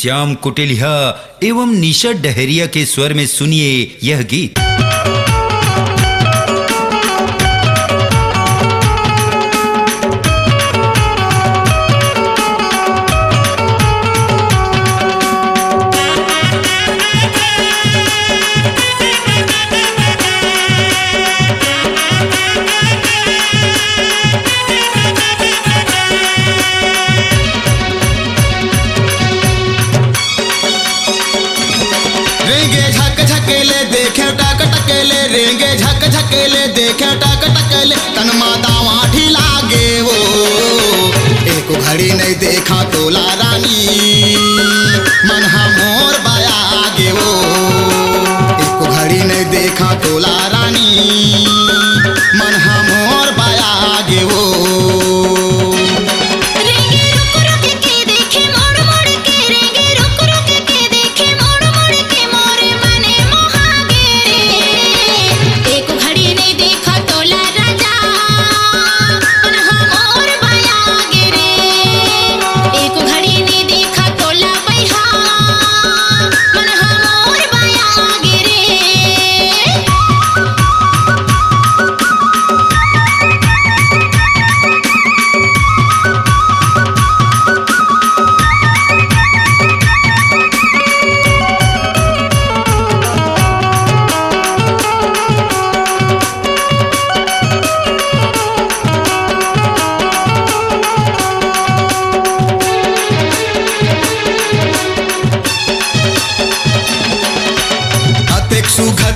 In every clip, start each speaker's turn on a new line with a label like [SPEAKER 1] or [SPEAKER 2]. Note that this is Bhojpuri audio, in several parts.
[SPEAKER 1] श्याम कुटिलिया एवं निशा डहरिया के स्वर में सुनिए यह गीत।
[SPEAKER 2] रेंगे झक झकेले देखे टक टकेले तनमा दावा ढीला गे वो एक घड़ी नहीं देखा तोला रानी मन मोर बाया गे वो एक घड़ी नहीं देखा तोला रानी मन मोर बाया गे वो।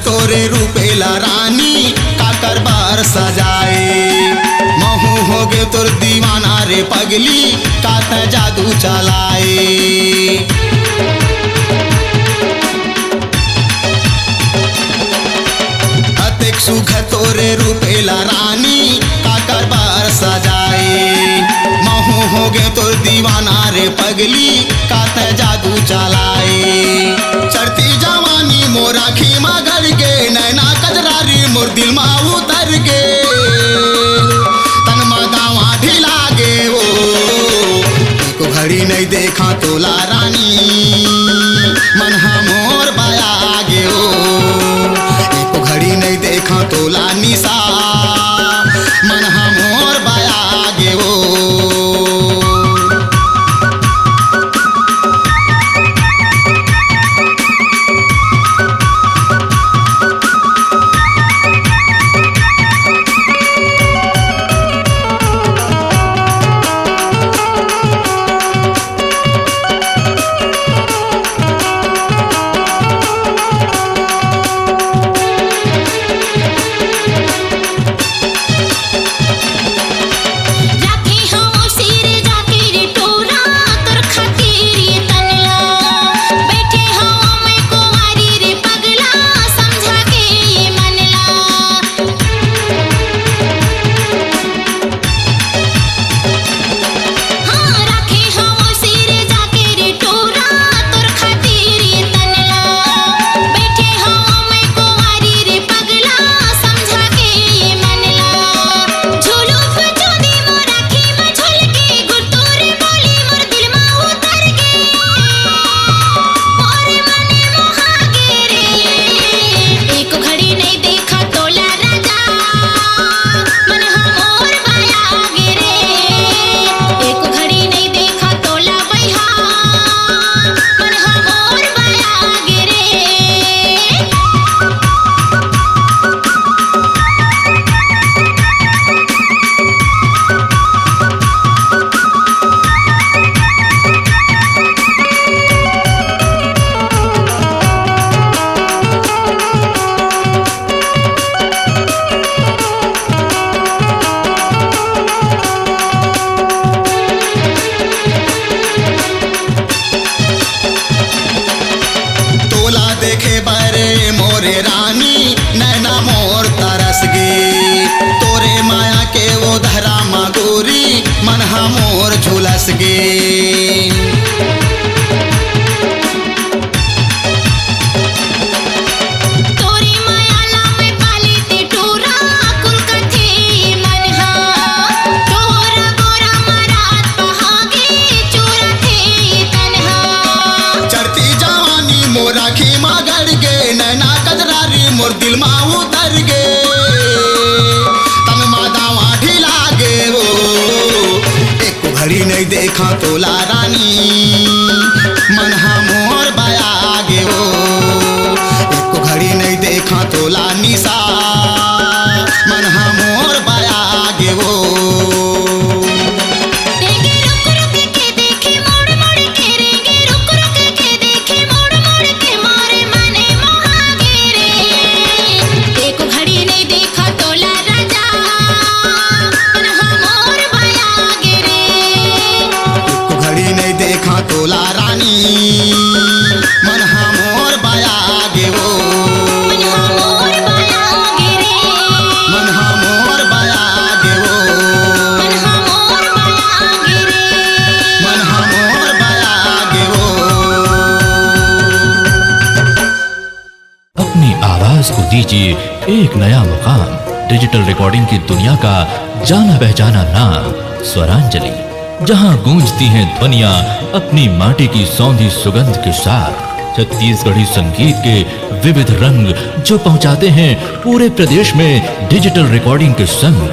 [SPEAKER 2] तोरे रूपेला रानी काकर बार सजाए महू हो गे तोर दीवाना रे पगली कात जादू चलाए। अतेक सुख तोरे रूपेला रानी काकर बार सजाए महू हो गे तोर दीवाना रे पगली कात जादू चलाए। चढ़ती जवानी मोरा खीमा गड़ गे नैना कजरारी मोर दिल मा उतर गे तनमा दावा ढीला गे वो एक घड़ी नहीं देखा तोला रानी मन मोर बाया गे वो एक घड़ी नहीं देखा तोला निशा मन मोर बाया गे वो। मोर दिल मा उतर गे तन मादावा ढीला गे वो एक घड़ी नहीं देखा तोला रानी मन मोर बया गे वो एक घड़ी नहीं देखा तोला निशा मन मोर बया गे वो तोला रानी मन मोर बया गे वो मन मोर बया गे रे मन मोर बया गे वो मन मोर बया गे रे मन मोर बया गे वो।
[SPEAKER 3] अपनी आवाज को दीजिए एक नया मुकाम। डिजिटल रिकॉर्डिंग की दुनिया का जाना पहचाना नाम स्वरांजलि, जहां गूंजती हैं ध्वनियां अपनी माटी की सौंधी सुगंध के साथ। छत्तीसगढ़ी संगीत के विविध रंग जो पहुंचाते हैं पूरे प्रदेश में डिजिटल रिकॉर्डिंग के संग।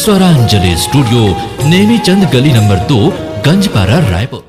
[SPEAKER 3] स्वरांजलि स्टूडियो, नेमीचंद गली नंबर 2, गंजपारा, रायपुर।